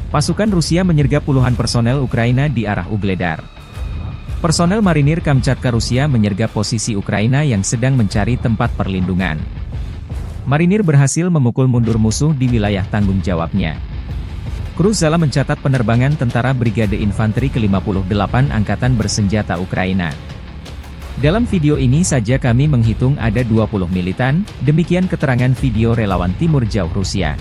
Pasukan Rusia menyergap puluhan personel Ukraina di arah Ugledar. Personel marinir Kamchatka Rusia menyergap posisi Ukraina yang sedang mencari tempat perlindungan. Marinir berhasil memukul mundur musuh di wilayah tanggung jawabnya. Kru Zala mencatat penerbangan tentara Brigade Infanteri ke-58 Angkatan Bersenjata Ukraina. Dalam video ini saja kami menghitung ada 20 militan, demikian keterangan video relawan Timur Jauh Rusia.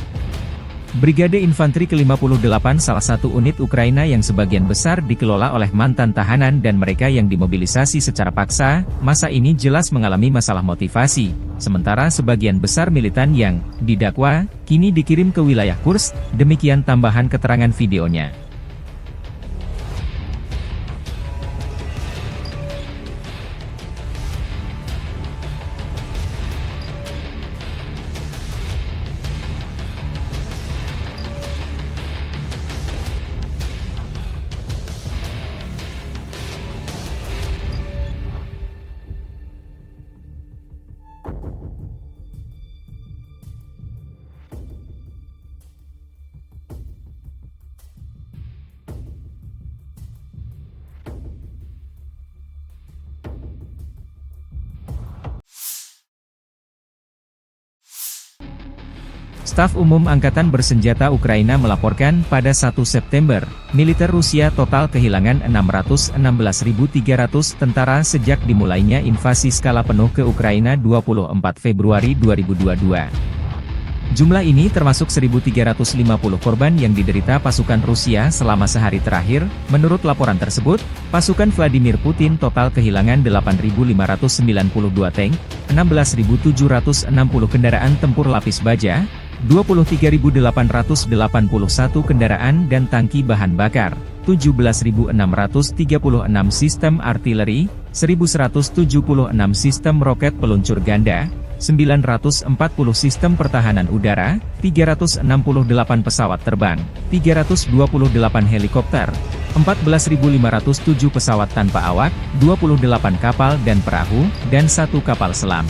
Brigade Infanteri ke-58 salah satu unit Ukraina yang sebagian besar dikelola oleh mantan tahanan dan mereka yang dimobilisasi secara paksa, masa ini jelas mengalami masalah motivasi, sementara sebagian besar militan yang didakwa, kini dikirim ke wilayah Kursk, demikian tambahan keterangan videonya. Staf Umum Angkatan Bersenjata Ukraina melaporkan pada 1 September, militer Rusia total kehilangan 616.300 tentara sejak dimulainya invasi skala penuh ke Ukraina 24 Februari 2022. Jumlah ini termasuk 1.350 korban yang diderita pasukan Rusia selama sehari terakhir. Menurut laporan tersebut, pasukan Vladimir Putin total kehilangan 8.592 tank, 16.760 kendaraan tempur lapis baja, 23.881 kendaraan dan tangki bahan bakar, 17.636 sistem artileri, 1.176 sistem roket peluncur ganda, 940 sistem pertahanan udara, 368 pesawat terbang, 328 helikopter, 14.507 pesawat tanpa awak, 28 kapal dan perahu, dan 1 kapal selam.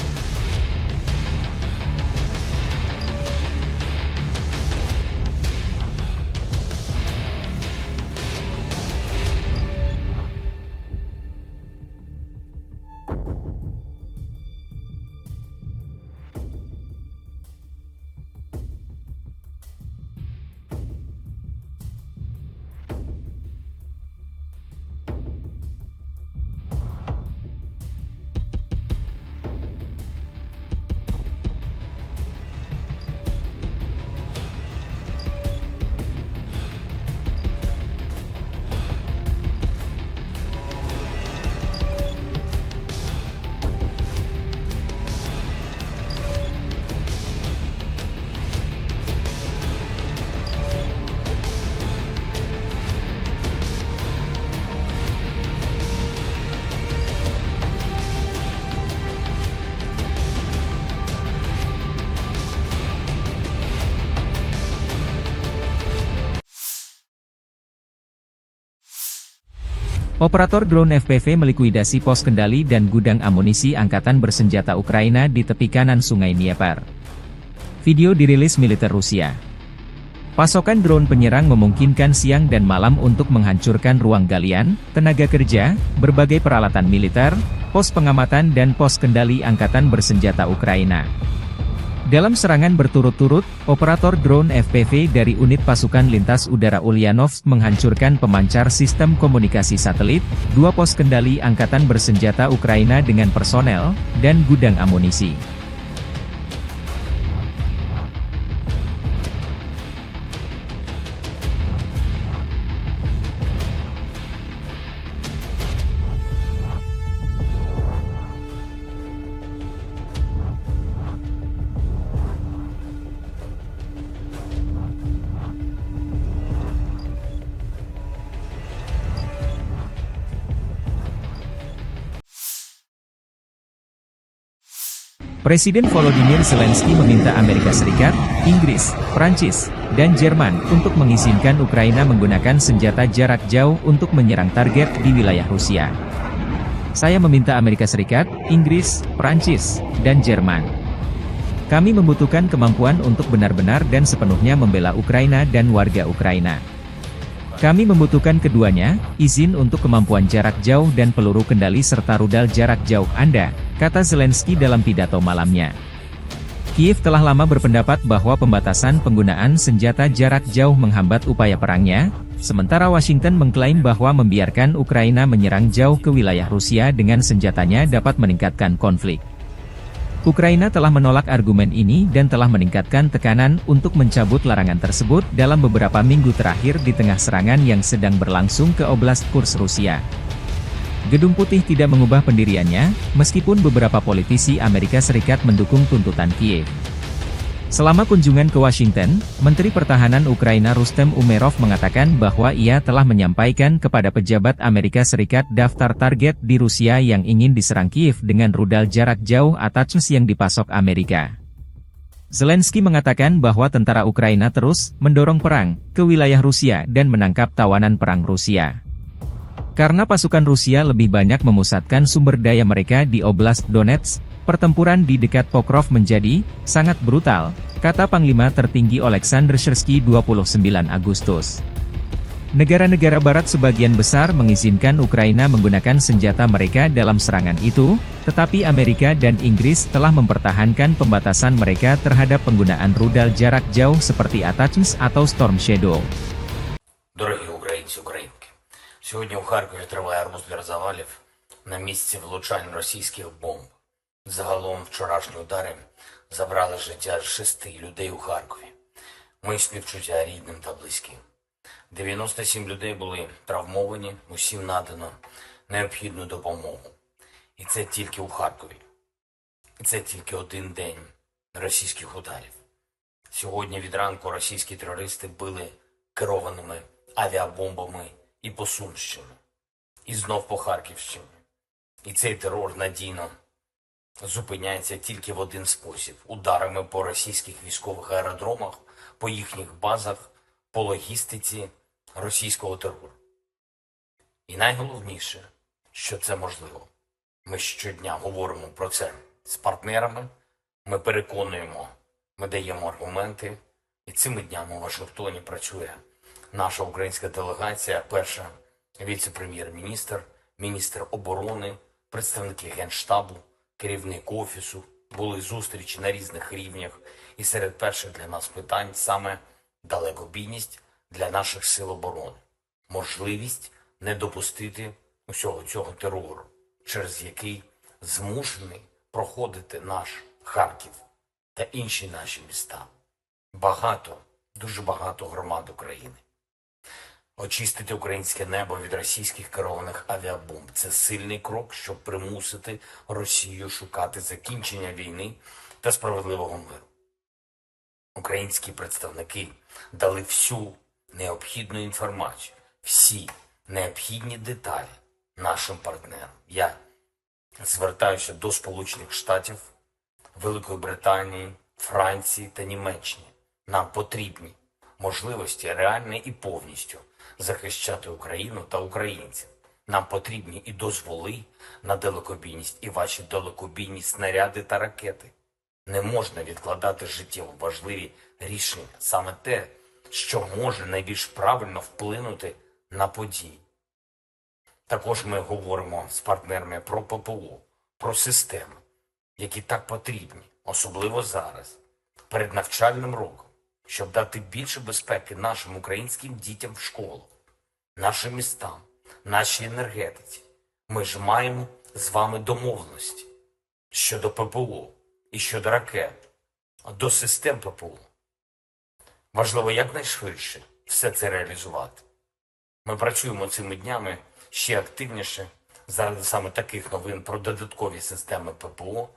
Operator drone FPV melikuidasi pos kendali dan gudang amunisi Angkatan Bersenjata Ukraina di tepi kanan Sungai Dnieper. Video dirilis militer Rusia. Pasokan drone penyerang memungkinkan siang dan malam untuk menghancurkan ruang galian, tenaga kerja, berbagai peralatan militer, pos pengamatan dan pos kendali Angkatan Bersenjata Ukraina. Dalam serangan berturut-turut, operator drone FPV dari unit pasukan lintas udara Ulyanovsk menghancurkan pemancar sistem komunikasi satelit, 2 pos kendali Angkatan Bersenjata Ukraina dengan personel, dan gudang amunisi. Presiden Volodymyr Zelensky meminta Amerika Serikat, Inggris, Prancis, dan Jerman untuk mengizinkan Ukraina menggunakan senjata jarak jauh untuk menyerang target di wilayah Rusia. Saya meminta Amerika Serikat, Inggris, Prancis, dan Jerman. Kami membutuhkan kemampuan untuk benar-benar dan sepenuhnya membela Ukraina dan warga Ukraina. Kami membutuhkan keduanya, izin untuk kemampuan jarak jauh dan peluru kendali serta rudal jarak jauh Anda, kata Zelensky dalam pidato malamnya. Kiev telah lama berpendapat bahwa pembatasan penggunaan senjata jarak jauh menghambat upaya perangnya, sementara Washington mengklaim bahwa membiarkan Ukraina menyerang jauh ke wilayah Rusia dengan senjatanya dapat meningkatkan konflik. Ukraina telah menolak argumen ini dan telah meningkatkan tekanan untuk mencabut larangan tersebut dalam beberapa minggu terakhir di tengah serangan yang sedang berlangsung ke Oblast Kursk Rusia. Gedung Putih tidak mengubah pendiriannya, meskipun beberapa politisi Amerika Serikat mendukung tuntutan Kiev. Selama kunjungan ke Washington, Menteri Pertahanan Ukraina Rustem Umerov mengatakan bahwa ia telah menyampaikan kepada pejabat Amerika Serikat daftar target di Rusia yang ingin diserang Kiev dengan rudal jarak jauh ATACMS yang dipasok Amerika. Zelensky mengatakan bahwa tentara Ukraina terus mendorong perang ke wilayah Rusia dan menangkap tawanan perang Rusia. Karena pasukan Rusia lebih banyak memusatkan sumber daya mereka di Oblast Donetsk, pertempuran di dekat Pokrov menjadi sangat brutal, kata Panglima tertinggi Oleksandr Syrsky 29 Agustus. Negara-negara barat sebagian besar mengizinkan Ukraina menggunakan senjata mereka dalam serangan itu, tetapi Amerika dan Inggris telah mempertahankan pembatasan mereka terhadap penggunaan rudal jarak jauh seperti ATACMS atau Storm Shadow. Дорогі українці, українки, сьогодні у Харкові триває розбір завалів на місці влучань російських бомб. Загалом вчорашні удари забрали життя 6 людей у Харкові. Мої співчуття рідним та близьким. 97 людей були травмовані, усім надано необхідну допомогу. І це тільки у Харкові. І це тільки один день російських ударів. Сьогодні від ранку російські терористи били керованими авіабомбами і по Сумщині, і знов по Харківщині. І цей терор надійно зупиняється тільки в один спосіб – ударами по російських військових аеродромах, по їхніх базах, по логістиці російського терору. І найголовніше, що це можливо. Ми щодня говоримо про це з партнерами, ми переконуємо, ми даємо аргументи, і цими днями у Вашингтоні працює наша українська делегація, перша віце-прем'єр-міністр, міністр оборони, представники Генштабу, керівник Офісу, були зустрічі на різних рівнях, і серед перших для нас питань саме далекобійність для наших сил оборони, можливість не допустити усього цього терору, через який змушений проходити наш Харків та інші наші міста. Багато, дуже багато громад України. Очистити українське небо від російських керованих авіабомб – це сильний крок, щоб примусити Росію шукати закінчення війни та справедливого миру. Українські представники дали всю необхідну інформацію, всі необхідні деталі нашим партнерам. Я звертаюся до Сполучених Штатів, Великої Британії, Франції та Німеччини. Нам потрібні можливості реально і повністю захищати Україну та українців. Нам потрібні і дозволи на далекобійність, і ваші далекобійні снаряди та ракети. Не можна відкладати життєво важливі рішення, саме те, що може найбільш правильно вплинути на події. Також ми говоримо з партнерами про ППО, про системи, які так потрібні, особливо зараз, перед навчальним роком, щоб дати більше безпеки нашим українським дітям в школах, нашим містам, нашій енергетиці. Ми ж маємо з вами домовленості щодо ППО і щодо ракет, до систем ППО. Важливо якнайшвидше все це реалізувати. Ми працюємо цими днями ще активніше заради саме таких новин про додаткові системи ППО.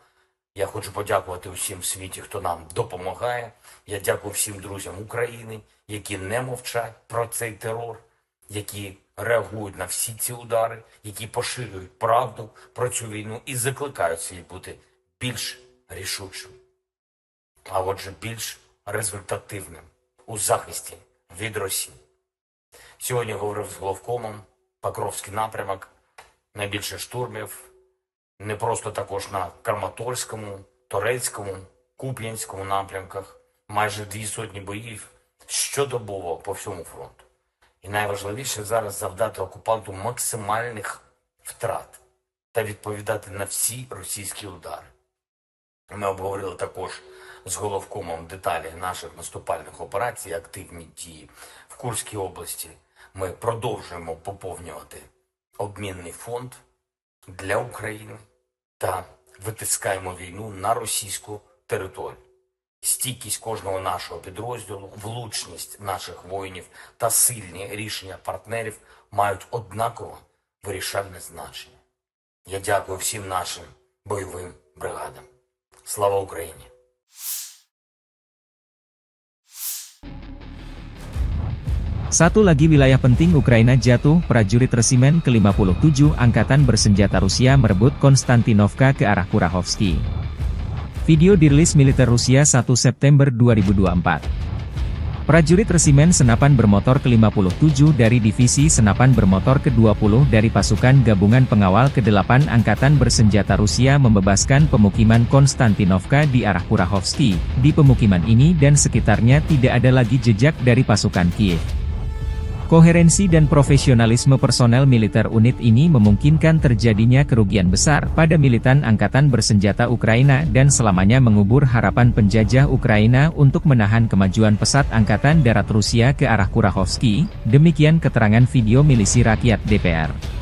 Я хочу подякувати усім в світі, хто нам допомагає. Я дякую всім друзям України, які не мовчать про цей терор, які реагують на всі ці удари, які поширюють правду про цю війну і закликають світ бути більш рішучим, а отже більш результативним у захисті від Росії. Сьогодні говорив з головкомом, Покровський напрямок, найбільше штурмів, не просто також на Краматорському, Торецькому, Куп'янському напрямках, майже 200 боїв щодобово по всьому фронту. І найважливіше зараз завдати окупанту максимальних втрат та відповідати на всі російські удари. Ми обговорили також з головкомом деталі наших наступальних операцій, активні дії в Курській області. Ми продовжуємо поповнювати обмінний фонд для України та витискаємо війну на російську територію. Стійкість кожного нашого підрозділу, влучність наших воїнів та сильні рішення партнерів мають однаково вирішальне значення. Я дякую всім нашим бойовим бригадам. Слава Україні! Satu lagi wilayah penting Ukraina jatuh, prajurit resimen ke-57 Angkatan Bersenjata Rusia merebut Konstantinovka ke arah Kurahovsky. Video dirilis militer Rusia 1 September 2024. Prajurit resimen senapan bermotor ke-57 dari Divisi Senapan Bermotor ke-20 dari Pasukan Gabungan Pengawal ke-8 Angkatan Bersenjata Rusia membebaskan pemukiman Konstantinovka di arah Kurahovsky. Di pemukiman ini dan sekitarnya tidak ada lagi jejak dari pasukan Kiev. Koherensi dan profesionalisme personel militer unit ini memungkinkan terjadinya kerugian besar pada militan Angkatan Bersenjata Ukraina dan selamanya mengubur harapan penjajah Ukraina untuk menahan kemajuan pesat Angkatan Darat Rusia ke arah Kurahovsky, demikian keterangan video milisi rakyat DPR.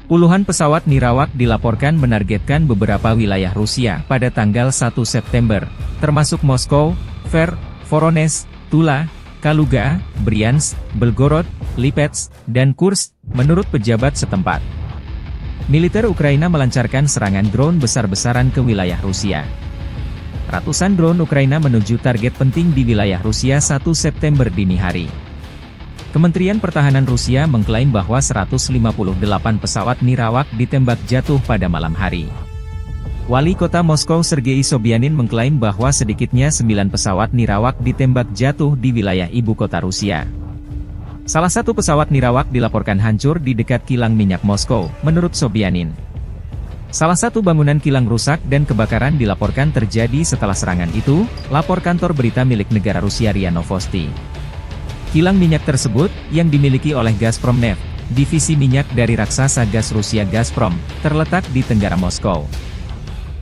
Puluhan pesawat nirawak dilaporkan menargetkan beberapa wilayah Rusia pada tanggal 1 September, termasuk Moskow, Tver, Voronezh, Tula, Kaluga, Bryansk, Belgorod, Lipetsk, dan Kursk, menurut pejabat setempat. Militer Ukraina melancarkan serangan drone besar-besaran ke wilayah Rusia. Ratusan drone Ukraina menuju target penting di wilayah Rusia 1 September dini hari. Kementerian Pertahanan Rusia mengklaim bahwa 158 pesawat nirawak ditembak jatuh pada malam hari. Wali kota Moskow Sergei Sobyanin mengklaim bahwa sedikitnya 9 pesawat nirawak ditembak jatuh di wilayah ibu kota Rusia. Salah satu pesawat nirawak dilaporkan hancur di dekat kilang minyak Moskow, menurut Sobyanin. Salah satu bangunan kilang rusak dan kebakaran dilaporkan terjadi setelah serangan itu, lapor kantor berita milik negara Rusia RIA Novosti. Kilang minyak tersebut, yang dimiliki oleh Gazprom Neft, divisi minyak dari raksasa gas Rusia Gazprom, terletak di tenggara Moskow.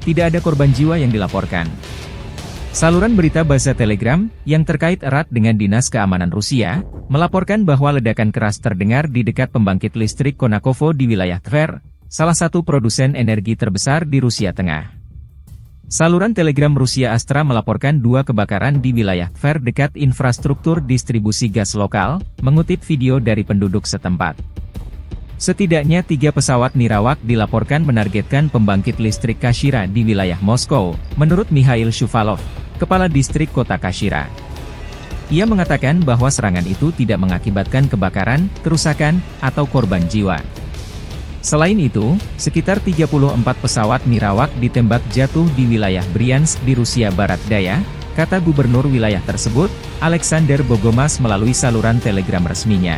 Tidak ada korban jiwa yang dilaporkan. Saluran berita bahasa Telegram, yang terkait erat dengan Dinas Keamanan Rusia, melaporkan bahwa ledakan keras terdengar di dekat pembangkit listrik Konakovo di wilayah Tver, salah satu produsen energi terbesar di Rusia Tengah. Saluran Telegram Rusia Astra melaporkan 2 kebakaran di wilayah Tver dekat infrastruktur distribusi gas lokal, mengutip video dari penduduk setempat. Setidaknya 3 pesawat nirawak dilaporkan menargetkan pembangkit listrik Kashira di wilayah Moskow, menurut Mikhail Shuvalov, kepala distrik kota Kashira. Ia mengatakan bahwa serangan itu tidak mengakibatkan kebakaran, kerusakan, atau korban jiwa. Selain itu, sekitar 34 pesawat nirawak ditembak jatuh di wilayah Bryansk di Rusia Barat Daya, kata gubernur wilayah tersebut, Alexander Bogomas melalui saluran Telegram resminya.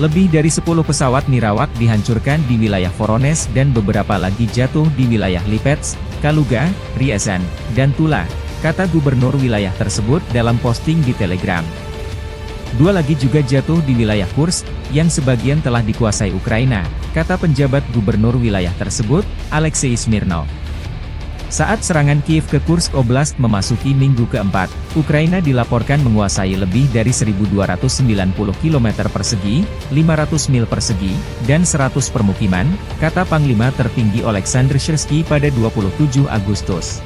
Lebih dari 10 pesawat nirawak dihancurkan di wilayah Voronezh dan beberapa lagi jatuh di wilayah Lipetsk, Kaluga, Ryazan, dan Tula, kata gubernur wilayah tersebut dalam posting di Telegram. Dua lagi juga jatuh di wilayah Kursk, yang sebagian telah dikuasai Ukraina, kata penjabat gubernur wilayah tersebut, Alexei Smirnov. Saat serangan Kiev ke Kursk Oblast memasuki minggu keempat, Ukraina dilaporkan menguasai lebih dari 1.290 km persegi, 500 mil persegi, dan 100 permukiman, kata Panglima tertinggi Oleksandr Syrsky pada 27 Agustus.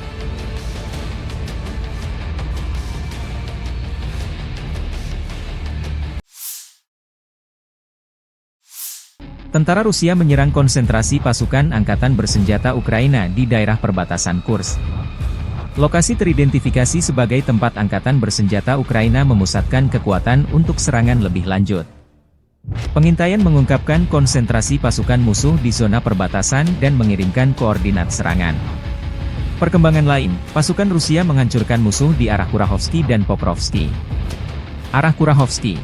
Tentara Rusia menyerang konsentrasi pasukan angkatan bersenjata Ukraina di daerah perbatasan Kursk. Lokasi teridentifikasi sebagai tempat angkatan bersenjata Ukraina memusatkan kekuatan untuk serangan lebih lanjut. Pengintaian mengungkapkan konsentrasi pasukan musuh di zona perbatasan dan mengirimkan koordinat serangan. Perkembangan lain, pasukan Rusia menghancurkan musuh di arah Kurahovsky dan Pokrovsky. Arah Kurahovsky.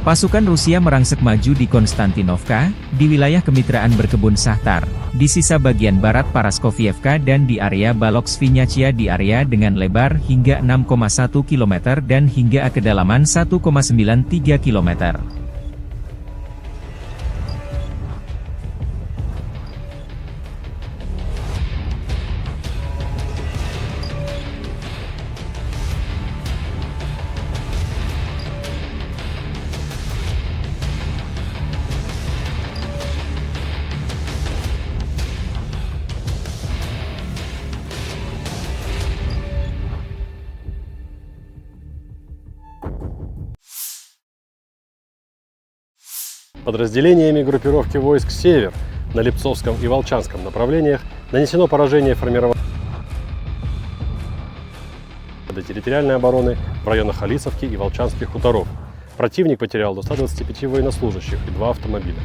Pasukan Rusia merangsek maju di Konstantinovka, di wilayah kemitraan berkebun Shahtar, di sisa bagian barat Paraskovievka dan di area Balok-Svinyachia di area dengan lebar hingga 6,1 km dan hingga kedalaman 1,93 km. Подразделениями группировки войск «Север» на Липцовском и Волчанском направлениях нанесено поражение формированию территориальной обороны в районах Алисовки и Волчанских хуторов. Противник потерял до 125 военнослужащих и 2 автомобиля.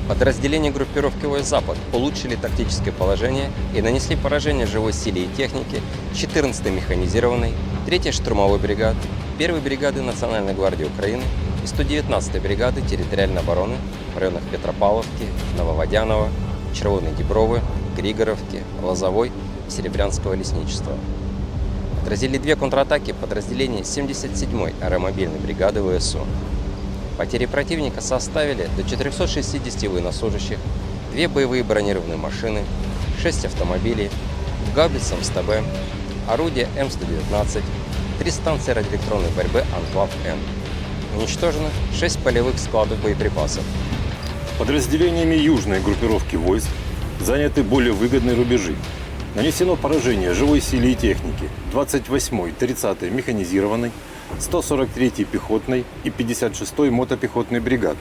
Подразделения группировки войск «Запад» улучшили тактическое положение и нанесли поражение живой силе и технике 14-й механизированной, 3-й штурмовой бригады, 1-й бригады Национальной гвардии Украины и 119-й бригады территориальной обороны в районах Петропавловки, Нововодяново, Червоной Дебровы, Григоровки, Лозовой и Серебрянского лесничества. Отразили 2 контратаки подразделений 77-й аэромобильной бригады ВСУ. Потери противника составили до 460 военнослужащих, 2 боевые бронированные машины, 6 автомобилей, гаубица МСТБ, орудия М119, 3 станции радиоэлектронной борьбы Анклав-Н. Уничтожено 6 полевых складов боеприпасов. Подразделениями южной группировки войск заняты более выгодные рубежи. Нанесено поражение живой силе и технике 28-й, 30-й механизированной, 143-й пехотной и 56-й мотопехотной бригад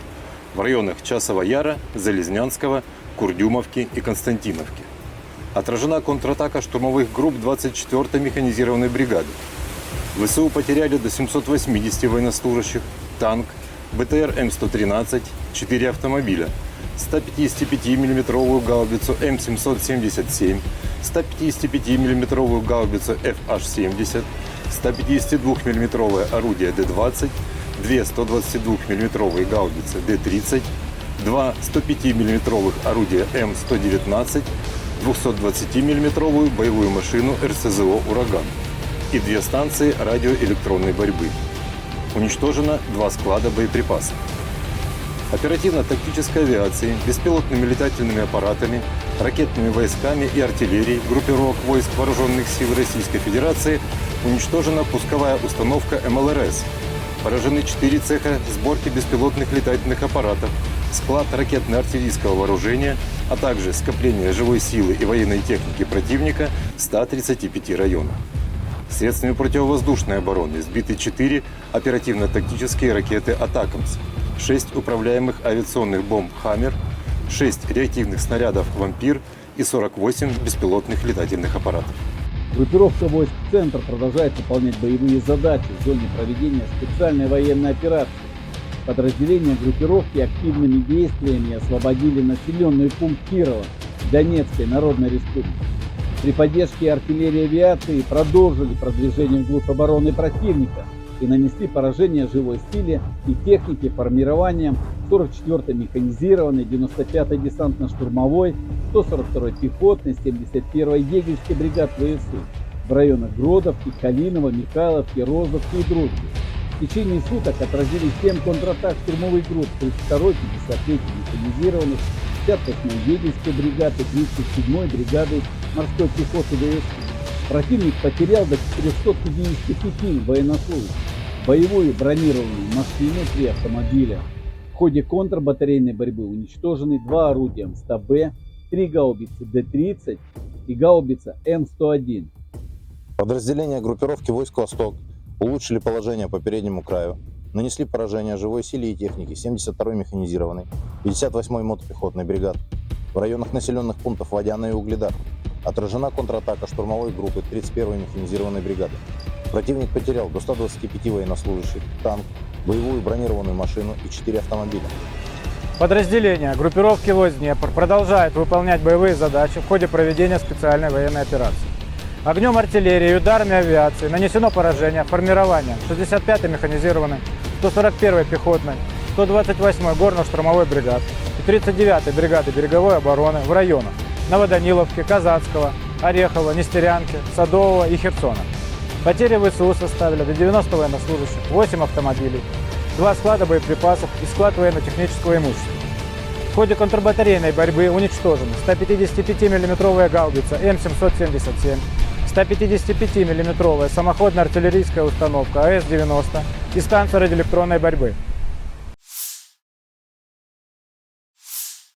в районах Часова Яра, Залезнянского, Курдюмовки и Константиновки. Отражена контратака штурмовых групп 24-й механизированной бригады. ВСУ потеряли до 780 военнослужащих, танк, БТР М113, 4 автомобиля, 155 мм гаубицу М777, 155 мм гаубицу FH-70, 152 мм орудие Д-20, 2 122 мм гаубицы Д-30, 2 105 мм орудия М119, 220 мм боевую машину РСЗО «Ураган» и 2 станции радиоэлектронной борьбы. Уничтожено 2 склада боеприпасов. Оперативно-тактической авиацией, беспилотными летательными аппаратами, ракетными войсками и артиллерией группировок войск Вооруженных сил Российской Федерации уничтожена пусковая установка МЛРС. Поражены 4 цеха сборки беспилотных летательных аппаратов, склад ракетно-артиллерийского вооружения, а также скопление живой силы и военной техники противника в 135 районах. Средствами противовоздушной обороны сбиты 4 оперативно-тактические ракеты «Атакамс», 6 управляемых авиационных бомб «Хаммер», 6 реактивных снарядов «Вампир» и 48 беспилотных летательных аппаратов. Группировка войск «Центр» продолжает выполнять боевые задачи в зоне проведения специальной военной операции. Подразделения группировки активными действиями освободили населенный пункт Кирова Донецкой Народной Республики. При поддержке артиллерии и авиации продолжили продвижение вглубь обороны противника и нанесли поражение живой силе и технике формированием 44-й механизированной, 95-й десантно-штурмовой, 142-й пехотной, 71-й егерской бригад ВСУ в районах Гродовки, Калинова, Михайловки, Розовки и Дружбы. течение суток отразили 7 контратак штурмовых групп 32-й, 53-й механизированных, 58-й Егерской бригады, 37-й бригады морской пехоты ВС. Противник потерял до 455 военнослужащих, боевую бронированную машину 3 автомобиля. В ходе контрбатарейной борьбы уничтожены 2 орудия МСТ-Б, 3 гаубицы Д-30 и гаубица М-101. Подразделения группировки войск «Восток» улучшили положение по переднему краю, нанесли поражение живой силе и технике 72-й механизированной, 58-й мотопехотной бригад в районах населенных пунктов Водяное и Угледар. Отражена контратака штурмовой группы 31-й механизированной бригады. Противник потерял до 125 военнослужащих, танк, боевую бронированную машину и 4 автомобиля. Подразделения группировки войск «Днепр» продолжают выполнять боевые задачи в ходе проведения специальной военной операции. Огнем артиллерии и ударами авиации нанесено поражение формирования 65-й механизированной, 141-й пехотной, 128-й горно-штурмовой бригад и 39-й бригады береговой обороны в районах Новоданиловки, Казацкого, Орехова, Нестерянки, Садового и Херсона. Потери ВСУ составили до 90 военнослужащих, 8 автомобилей, 2 склада боеприпасов и склад военно-технического имущества. В ходе контрбатарейной борьбы уничтожены 155 мм гаубица М777, 155 мм самоходная артиллерийская установка АС-90 и станция радиоэлектронной борьбы.